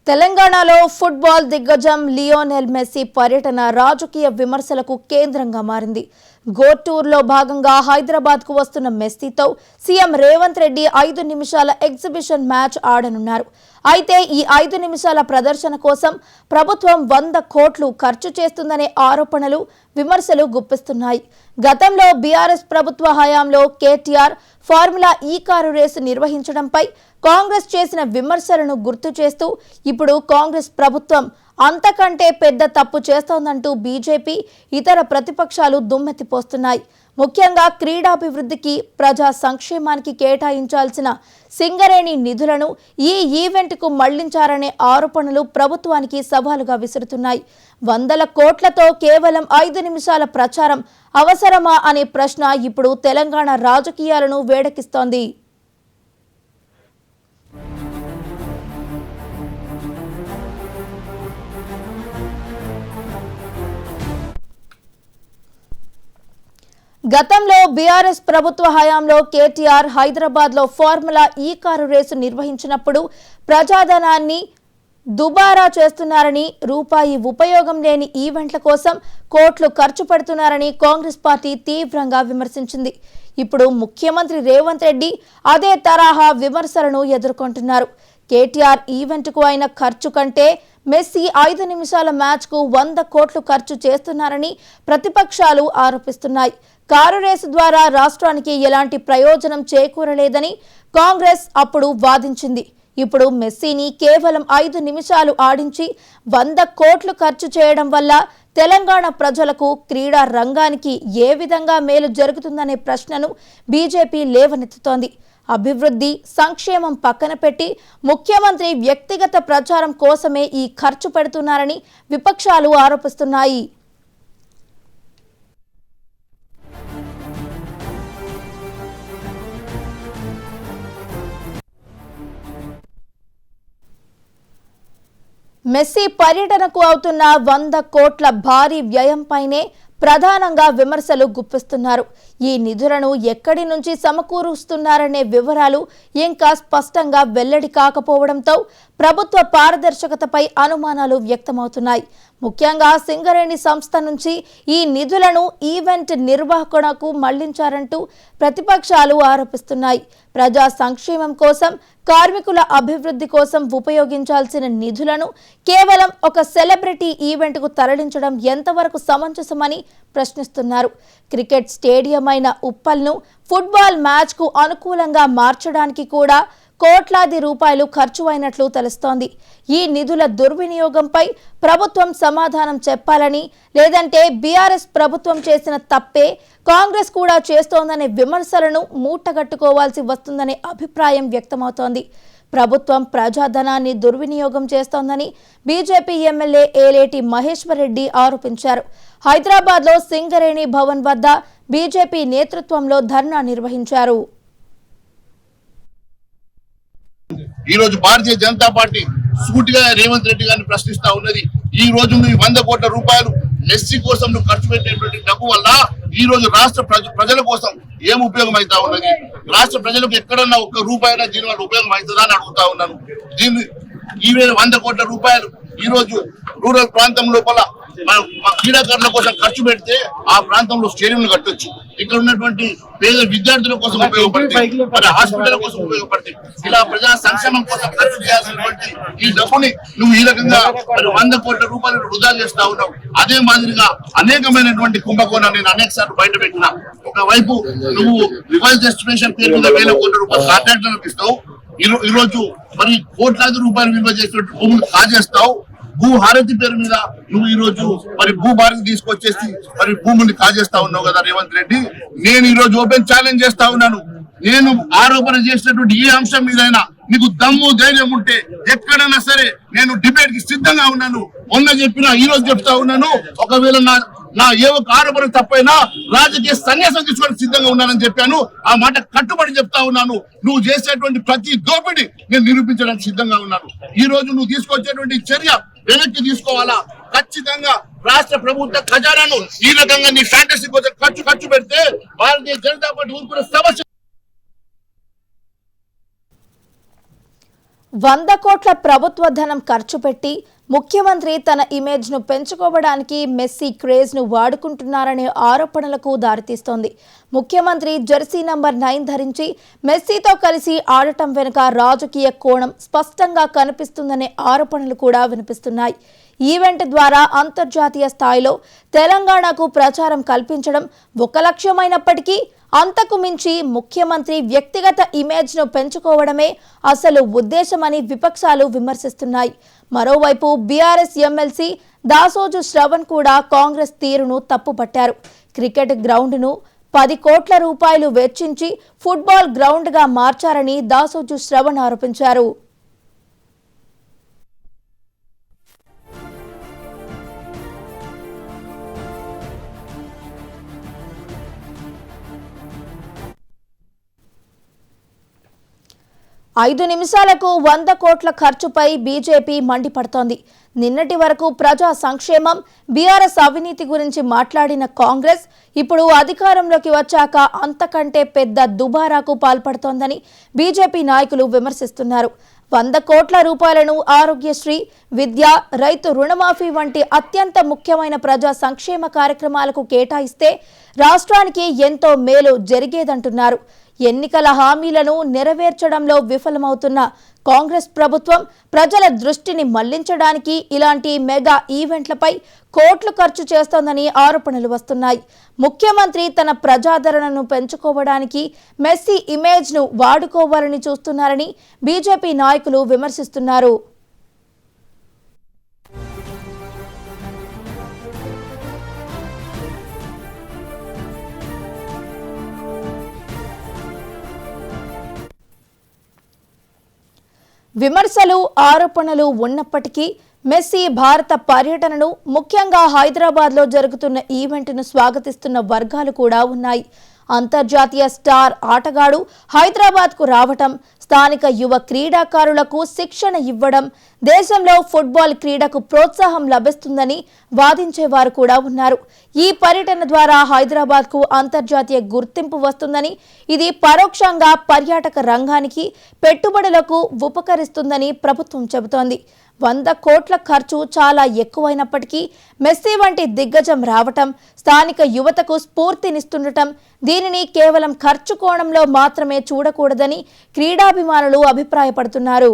తెలంగాణలో ఫుట్బాల్ దిగ్గజం Lionel messy పర్యటన రాజకీయ విమర్శలకు కేంద్రంగా మారింది. గో టూర్లో భాగంగా హైదరాబాద్కు వస్తున్న మెస్సీతో సీఎం రేవంత్ రెడ్డి 5 నిమిషాల ఎగ్జిబిషన్ మ్యాచ్ ఆడనున్నారు. అయితే ఈ 5 నిమిషాల ప్రదర్శన కోసం ప్రభుత్వం 100 కోట్లు ఖర్చు చేస్తుందనే ఆరోపణలు, విమర్శలు గుప్పిస్తున్నాయి. గతంలో బీఆర్ఎస్ ప్రభుత్వ హయాంలో కేటీఆర్ ఫార్ములా ఈ కారు రేసు నిర్వహించడంపై కాంగ్రెస్ చేసిన విమర్శలను గుర్తు చేస్తూ ఇప్పుడు కాంగ్రెస్ ప్రభుత్వం అంతకంటే పెద్ద తప్పు చేస్తోందంటూ బీజేపీ, ఇతర ప్రతిపక్షాలు దుమ్మెత్తిపోస్తున్నాయి. ముఖ్యంగా క్రీడాభివృద్ధికి, ప్రజా సంక్షేమానికి కేటాయించాల్సిన సింగరేణి నిధులను ఈ ఈవెంట్కు మళ్లించారనే ఆరోపణలు ప్రభుత్వానికి సవాలుగా విసురుతున్నాయి. 100 కోట్లతో కేవలం 5 నిమిషాల ప్రచారం అవసరమా అనే ప్రశ్న ఇప్పుడు తెలంగాణ రాజకీయాలను వేడెక్కిస్తోంది. గతంలో బీఆర్ఎస్ ప్రభుత్వ హయాంలో కేటీఆర్ హైదరాబాద్లో ఫార్ములా ఈ కారు రేసు నిర్వహించినప్పుడు ప్రజాధనాన్ని దుబారా చేస్తున్నారని, రూపాయి ఉపయోగం లేని ఈవెంట్ల కోసం కోట్లు ఖర్చు పెడుతున్నారని కాంగ్రెస్ పార్టీ తీవ్రంగా విమర్శించింది. ఇప్పుడు ముఖ్యమంత్రి రేవంత్ రెడ్డి అదే తరహా విమర్శలను ఎదుర్కొంటున్నారు. కేటీఆర్ ఈవెంట్కు అయిన ఖర్చు కంటే మెస్సీ 5 నిమిషాల మ్యాచ్కు 100 కోట్లు ఖర్చు చేస్తున్నారని ప్రతిపక్షాలు ఆరోపిస్తున్నాయి. కారు రేసు ద్వారా రాష్ట్రానికి ఎలాంటి ప్రయోజనం చేకూరలేదని కాంగ్రెస్ అప్పుడు వాదించింది. ఇప్పుడు మెస్సీని కేవలం 5 నిమిషాలు ఆడించి 100 కోట్లు ఖర్చు చేయడం వల్ల తెలంగాణ ప్రజలకు, క్రీడా రంగానికి ఏ విధంగా మేలు జరుగుతుందనే ప్రశ్నను బీజేపీ లేవనెత్తుతోంది. అభివృద్ధి, సంక్షేమం పక్కన పెట్టి ముఖ్యమంత్రి వ్యక్తిగత ప్రచారం కోసమే ఈ ఖర్చు పెడుతున్నారని విపక్షాలు ఆరోపిస్తున్నాయి. మెస్సీ పర్యటనకు అవుతున్న 100 కోట్ల భారీ వ్యయంపైనే ప్రధానంగా విమర్శలు గుప్పిస్తున్నారు. ఈ నిధులను ఎక్కడి నుంచి సమకూరుస్తున్నారనే వివరాలు ఇంకా స్పష్టంగా వెల్లడి కాకపోవడంతో ప్రభుత్వ పారదర్శకతపై అనుమానాలు వ్యక్తమవుతున్నాయి. ముఖ్యంగా సింగరేణి సంస్థ నుంచి ఈ నిధులను ఈవెంట్ నిర్వహణకు మళ్లించారంటూ ప్రతిపక్షాలు ఆరోపిస్తున్నాయి. ప్రజా సంక్షేమం కోసం, కార్మికుల అభివృద్ధి కోసం ఉపయోగించాల్సిన నిధులను కేవలం ఒక సెలబ్రిటీ ఈవెంట్కు తరలించడం ఎంతవరకు సమంజసమని ప్రశ్నిస్తున్నారు. క్రికెట్ స్టేడియం అయిన ఉప్పల్ను ఫుట్బాల్ మ్యాచ్కు అనుకూలంగా మార్చడానికి కూడా కోట్లాది రూపాయలు ఖర్చు అయినట్లు తెలుస్తోంది. ఈ నిధుల దుర్వినియోగంపై ప్రభుత్వం సమాధానం చెప్పాలని, లేదంటే బీఆర్ఎస్ ప్రభుత్వం చేసిన తప్పే కాంగ్రెస్ కూడా చేస్తోందనే విమర్శలను మూటగట్టుకోవాల్సి వస్తుందనే అభిప్రాయం వ్యక్తమవుతోంది. ప్రభుత్వం ప్రజాధనాన్ని దుర్వినియోగం చేస్తోందని బీజేపీ ఎమ్మెల్యే ఏలేటి మహేశ్వర్ రెడ్డి ఆరోపించారు. హైదరాబాద్లో సింగరేణి భవన్ వద్ద బీజేపీ నేతృత్వంలో ధర్నా నిర్వహించారు. ఈ రోజు భారతీయ జనతా పార్టీ సూటిగా రేవంత్ రెడ్డి గారిని ప్రశ్నిస్తా ఉన్నది. ఈ రోజు నువ్వు 100 కోట్ల రూపాయలు మెస్సీ కోసం నువ్వు ఖర్చు పెట్టినటువంటి డబ్బు వల్ల ఈ రోజు రాష్ట్ర ప్రజల కోసం ఏం ఉపయోగం అవుతా ఉన్నది? రాష్ట్ర ప్రజలకు ఎక్కడన్నా 1 రూపాయన దీని వల్ల ఉపయోగం అవుతుందా అని అడుగుతా ఉన్నాను. దీన్ని ఈ 100 కోట్ల రూపాయలు ఈ రోజు రూరల్ ప్రాంతం లోపల క్రీడాకారుల కోసం ఖర్చు పెడితే ఆ ప్రాంతంలో స్టేడియంలు కట్టొచ్చు. ఇక్కడ ఉన్నటువంటి పేద విద్యార్థుల కోసం ఉపయోగపడతాయి, మరి హాస్పిటల్ కోసం ఉపయోగపడతాయి. ఇలా ప్రజా సంక్షేమం కోసం ఖర్చు చేయాల్సినటువంటి ఈ డబ్బుని నువ్వు ఈ రకంగా మరి 100 కోట్ల రూపాయలు వృధా చేస్తా ఉన్నావు. అదే మాదిరిగా అనేకమైనటువంటి కుంభకోణాన్ని నేను అనేక సార్లు బయట పెట్టినా. ఒకవైపు నువ్వు రివైజ్ ఎస్టిమేషన్ పేరు మీద 1000 కోట్ల రూపాయలు కాంట్రాక్టర్లకు ఇస్తావు. ఈ రోజు మరి కోట్లాది రూపాయలు విలువ చేసినట్టు భూములు కాజేస్తావు. భూ హారతి పేరు మీద నువ్వు ఈ రోజు మరి భూ భారతి తీసుకొచ్చేసి మరి భూముల్ని కాజేస్తా ఉన్నావు కదా రేవంత్ రెడ్డి. నేను ఈ రోజు ఓపెన్ ఛాలెంజ్ చేస్తా ఉన్నాను. నేను ఆరోపణ చేసినటువంటి ఏ అంశం మీదైనా నీకు దమ్ము ధైర్యం ఉంటే ఎక్కడైనా సరే నేను డిబేట్ కి సిద్ధంగా ఉన్నాను. మొన్న చెప్పినా ఈ రోజు చెప్తా ఉన్నాను. ఒకవేళ నా ఏ ఒక్క ఆరోపణ తప్పైనా రాజకీయ సన్యాసం తీసుకోవడానికి సిద్ధంగా ఉన్నానని చెప్పాను. ఆ మాట కట్టుబడి చెప్తా ఉన్నాను. నువ్వు చేసేటువంటి ప్రతి దోపిడి నేను నిరూపించడానికి సిద్ధంగా ఉన్నాను. ఈ రోజు నువ్వు తీసుకొచ్చేటువంటి చర్య వెనక్కి తీసుకోవాలా? ఖచ్చితంగా రాష్ట్ర ప్రభుత్వ ఖజానాను ఈ రకంగా నీ ఫ్యాంటసీ కోసం ఖర్చు పెడితే భారతీయ జనతా పార్టీ ఊరుకునే సమస్య 100 కోట్ల ప్రభుత్వ ధనం ఖర్చు పెట్టి ముఖ్యమంత్రి తన ఇమేజ్ను పెంచుకోవడానికి మెస్సీ క్రేజ్ను వాడుకుంటున్నారనే ఆరోపణలకు దారితీస్తోంది. ముఖ్యమంత్రి జెర్సీ నంబర్ 9 ధరించి మెస్సీతో కలిసి ఆడటం వెనుక రాజకీయ కోణం స్పష్టంగా కనిపిస్తుందనే ఆరోపణలు కూడా వినిపిస్తున్నాయి. ఈవెంట్ ద్వారా అంతర్జాతీయ స్థాయిలో తెలంగాణకు ప్రచారం కల్పించడం ఒక లక్ష్యమైనప్పటికీ అంతకు మించి ముఖ్యమంత్రి వ్యక్తిగత ఇమేజ్ను పెంచుకోవడమే అసలు ఉద్దేశమని విపక్షాలు విమర్శిస్తున్నాయి. మరోవైపు బీఆర్ఎస్ ఎమ్మెల్సీ దాసోజు శ్రవణ్ కూడా కాంగ్రెస్ తీరును తప్పుపట్టారు. క్రికెట్ గ్రౌండ్ను 10 కోట్ల రూపాయలు వెచ్చించి ఫుట్బాల్ గ్రౌండ్గా మార్చారని దాసోజు శ్రవణ్ ఆరోపించారు. ఐదు నిమిషాలకు 100 కోట్ల ఖర్చుపై బీజేపీ మండిపడుతోంది. నిన్నటి వరకు ప్రజా సంక్షేమం, బీఆర్ఎస్ అవినీతి గురించి మాట్లాడిన కాంగ్రెస్ ఇప్పుడు అధికారంలోకి వచ్చాక అంతకంటే పెద్ద దుబారాకు పాల్పడుతోందని బీజేపీ నాయకులు విమర్శిస్తున్నారు. 100 కోట్ల రూపాయలను ఆరోగ్యశ్రీ, విద్య, రైతు రుణమాఫీ వంటి అత్యంత ముఖ్యమైన ప్రజా సంక్షేమ కార్యక్రమాలకు కేటాయిస్తే రాష్ట్రానికి ఎంతో మేలు జరిగేదంటున్నారు. ఎన్నికల హామీలను నెరవేర్చడంలో విఫలమవుతున్న కాంగ్రెస్ ప్రభుత్వం ప్రజల దృష్టిని మళ్లించడానికి ఇలాంటి మెగా ఈవెంట్లపై కోట్లు ఖర్చు చేస్తోందని ఆరోపణలు వస్తున్నాయి. ముఖ్యమంత్రి తన ప్రజాదరణను పెంచుకోవడానికి మెస్సీ ఇమేజ్ను వాడుకోవాలని చూస్తున్నారని బీజేపీ నాయకులు విమర్శిస్తున్నారు. విమర్శలు, ఆరోపణలు ఉన్నప్పటికీ మెస్సీ భారత పర్యటనను, ముఖ్యంగా హైదరాబాద్లో జరుగుతున్న ఈవెంట్ను స్వాగతిస్తున్న వర్గాలు కూడా ఉన్నాయి. అంతర్జాతీయ స్టార్ ఆటగాడు హైదరాబాద్కు రావటం, స్థానిక యువ క్రీడాకారులకు శిక్షణ ఇవ్వడం, దేశంలో ఫుట్బాల్ క్రీడకు ప్రోత్సాహం లభిస్తుందని వాదించేవారు కూడా ఉన్నారు. ఈ పర్యటన ద్వారా హైదరాబాద్కు అంతర్జాతీయ గుర్తింపు వస్తుందని, ఇది పరోక్షంగా పర్యాటక రంగానికి, పెట్టుబడులకు ఉపకరిస్తుందని ప్రభుత్వం చెబుతోంది. 100 కోట్ల ఖర్చు చాలా ఎక్కువైనప్పటికీ మెస్సీ వంటి దిగ్గజం రావటం, స్థానిక యువతకు స్ఫూర్తినిస్తుండటం, దీనిని కేవలం ఖర్చు కోణంలో మాత్రమే చూడకూడదని క్రీడాభిమానులు అభిప్రాయపడుతున్నారు.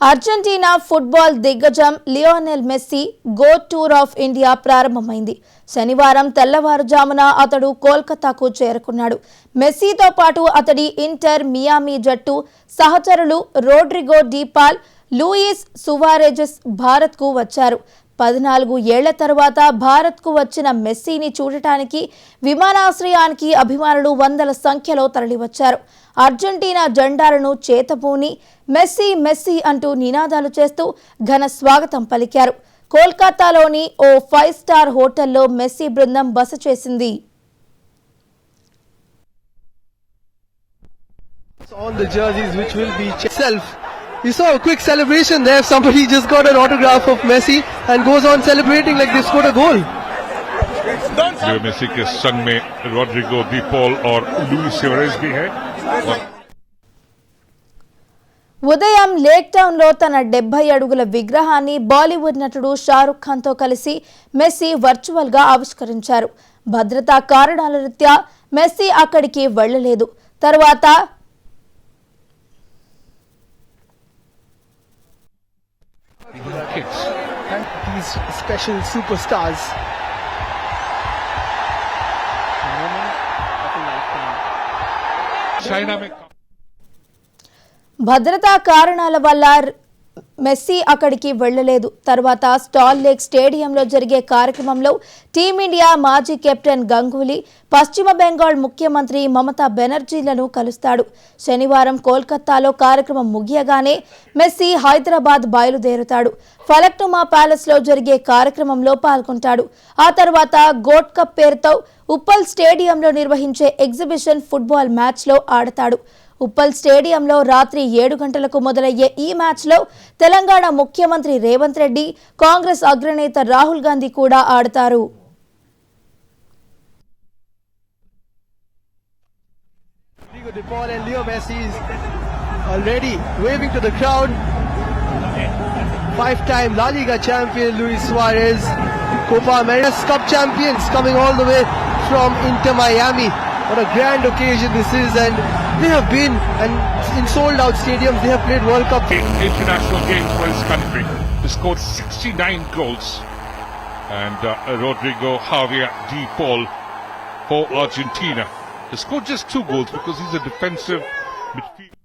అర్జెంటీనా ఫుట్బాల్ దిగ్గజం Lionel messy go tour of India ప్రారంభమైంది. శనివారం తెల్లవారుజామున అతడు కోల్కతాకు చేరుకున్నాడు. మెస్సీతో పాటు అతడి ఇంటర్ మియామి జట్టు సహచరులు రోడ్రిగో డిపాల్, లూయిస్ సువారెజెస్ భారత్కు వచ్చారు. 14 ఏళ్ల తర్వాత భారత్కు వచ్చిన మెస్సీని చూడటానికి విమానాశ్రయానికి అభిమానులు వందల సంఖ్యలో తరలివచ్చారు. అర్జెంటీనా జెండాలను చేతబూని మెస్సీ మెస్సీ అంటూ నినాదాలు చేస్తూ ఘన స్వాగతం పలికారు. కోల్కతాలోని ఓ 5 స్టార్ హోటల్లో మెస్సీ బృందం బస చేసింది. On the jerseys, which will be itself. You saw a quick celebration there. Somebody just got an autograph of Messi and goes on celebrating like they scored a goal. Leo Messi के संग में Rodrigo D Paul और Louis सुवारेज भी है. ఉదయం lake town లో తన 70 అడుగుల విగ్రహాన్ని బాలీవుడ్ నటుడు షారుఖ్ ఖాన్ తో కలిసి మెస్సీ వర్చువల్ గా ఆవిష్కరించారు. భద్రతా కారణాల రీత్యా మెస్సీ అక్కడికి వెళ్లలేదు. తర్వాత These special superstars. चाइना में భద్రతా కారణాల వల్ల మెస్సీ అక్కడికి వెళ్లలేదు. తర్వాత స్టాల్ లేక్ స్టేడియంలో జరిగే కార్యక్రమంలో టీమిండియా మాజీ కెప్టెన్ గంగూలీ, పశ్చిమ బెంగాల్ ముఖ్యమంత్రి మమతా బెనర్జీలను కలుస్తాడు. శనివారం కోల్కతాలో కార్యక్రమం ముగియగానే మెస్సీ హైదరాబాద్ బయలుదేరుతాడు. ఫలక్నుమా ప్యాలెస్ లో జరిగే కార్యక్రమంలో పాల్గొంటాడు. ఆ తర్వాత గోట్ కప్ పేరుతో ఉప్పల్ స్టేడియంలో నిర్వహించే ఎగ్జిబిషన్ ఫుట్బాల్ మ్యాచ్లో ఆడతాడు. ఉప్పల్ స్టేడియంలో రాత్రి 7 గంటలకు మొదలయ్యే ఈ మ్యాచ్లో తెలంగాణ ముఖ్యమంత్రి రేవంత్ రెడ్డి, కాంగ్రెస్ అగ్రనేత రాహుల్ గాంధీ కూడా ఆడతారు. De Paul and Leo Messi is already waving to the crowd. Five-time La Liga champion Luis Suarez, Copa America Cup champions coming all the way from Inter Miami. What a grand occasion this is, and they have been and in sold-out stadiums. They have played World Cup international games for his country. He scored 69 goals, and Rodrigo Javier De Paul for Argentina. He scored just 2 goals because he's a defensive midfielder.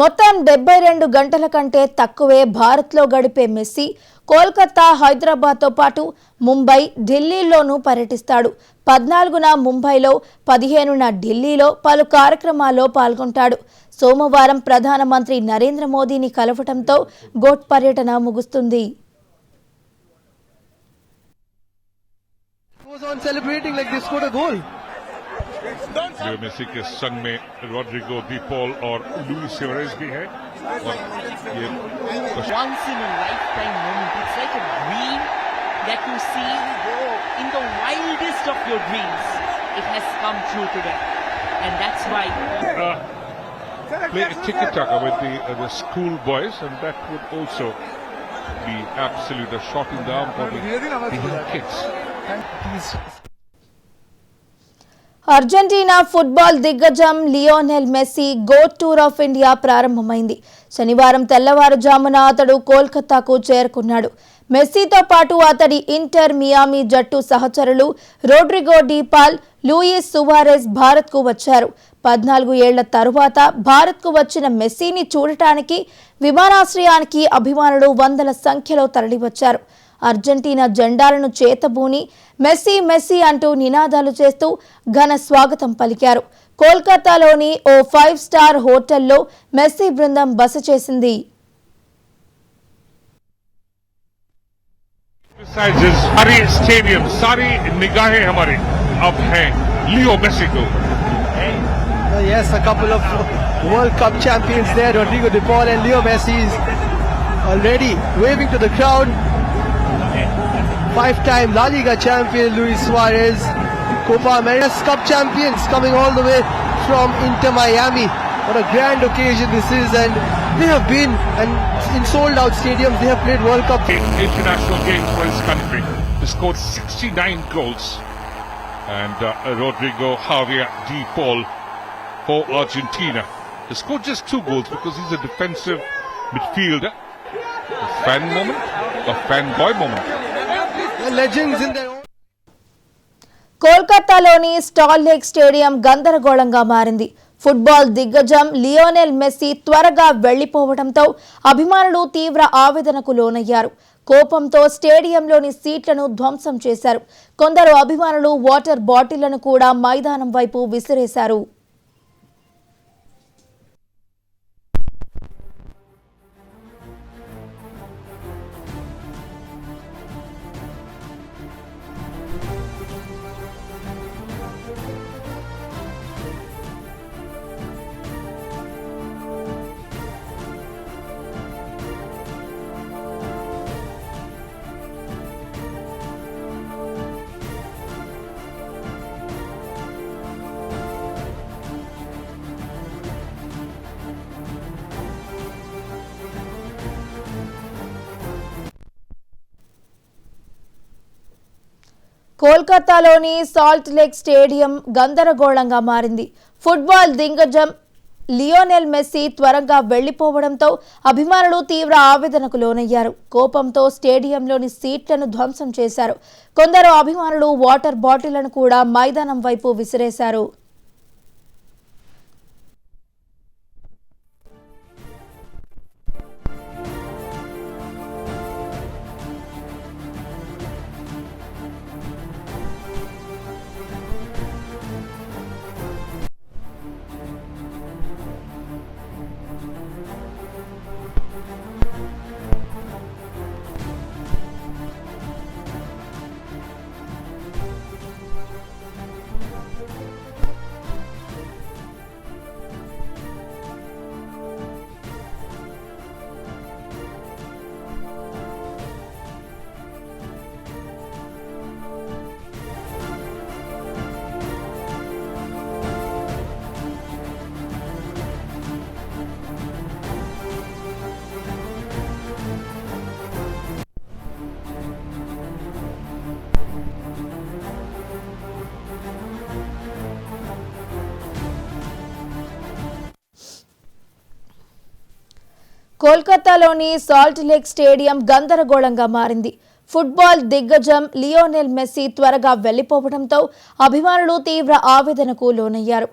మొత్తం 72 గంటల కంటే తక్కువే భారత్లో గడిపే messy Kolkata, హైదరాబాద్తో పాటు ముంబై, ఢిల్లీలోనూ పర్యటిస్తాడు. 14న ముంబైలో, 15న ఢిల్లీలో పలు కార్యక్రమాల్లో పాల్గొంటాడు. సోమవారం ప్రధానమంత్రి నరేంద్ర మోదీని కలవటంతో గోట్ పర్యటన ముగుస్తుంది. goes on celebrating like they scored a goal. Leo Messi के संग में Rodrigo De Paul और Luis Suarez भी है. Once in a lifetime moment. It's like a dream that you see in the wildest of your dreams. It has come true today, and that's why. Play tiki-taka with the school boys, and that would also be absolute a shot in the arm for the young kids. Argentina football దిగ్గజం Lionel Messi GOAT tour of India ప్రారంభమైంది. శనివారం తెల్లవారుజామున అతడు కోల్కతాకు చేరుకున్నాడు. మెస్సీతో పాటు అతడి inter Miami జట్టు సహచరులు Rodrigo De Paul, Luis Suarez భారత్కు వచ్చారు. 14 ఏళ్ల తరువాత భారత్కు వచ్చిన మెస్సీని చూడటానికి విమానాశ్రయానికి అభిమానులు వందల సంఖ్యలో తరలివచ్చారు. అర్జెంటీనా జెండాలను చేతబూని మెస్సీ మెస్సీ అంటూ నినాదాలు చేస్తూ ఘన స్వాగతం పలికారు. కోల్కతాలోని ఓ 5 స్టార్ హోటల్లో మెస్సీ బృందం బస చేసింది. सारे स्टेडियम, सारी निगाहें हमारे अब हैं लियो मेसी को. Yes, a couple of World Cup champions there, Rodrigo De Paul and Leo Messi is already waving to the crowd. Five-time La Liga champion Luis Suarez, Copa America Cup champions coming all the way from Inter Miami. What a grand occasion this is, and they have been and in sold-out stadiums. They have played World Cup international games for his country. He scored 69 goals, and Rodrigo Javier De Paul for Argentina. He scored just 2 goals because he's a defensive midfielder. A fan moment, a fanboy moment. legends in their own. కోల్కతాలోని star lake stadium గందరగోళంగా మారింది. Football దిగ్గజం Lionel messy త్వరగా వెళ్లిపోవడంతో అభిమానులు తీవ్ర ఆవేదనకు లోనయ్యారు. కోపంతో స్టేడియంలోని సీట్లను ధ్వంసం చేశారు. కొందరు అభిమానులు వాటర్ బాటిళ్లను కూడా మైదానం వైపు విసిరేశారు. కోల్కతాలోని సాల్ట్ లేక్ స్టేడియం గందరగోళంగా మారింది. ఫుట్బాల్ దిగ్గజం లియోనెల్ మెస్సీ త్వరగా వెళ్లిపోవడంతో అభిమానులు తీవ్ర ఆవేదనకు లోనయ్యారు. కోపంతో స్టేడియంలోని సీట్లను ధ్వంసం చేశారు. కొందరు అభిమానులు వాటర్ బాటిళ్లను కూడా మైదానం వైపు విసిరేశారు. కోల్కతాలోని సాల్ట్ లేక్ స్టేడియం గందరగోళంగా మారింది. ఫుట్బాల్ దిగ్గజం లియోనెల్ మెస్సీ త్వరగా వెళ్లిపోవడంతో అభిమానులు తీవ్ర ఆవేదనకు లోనయ్యారు.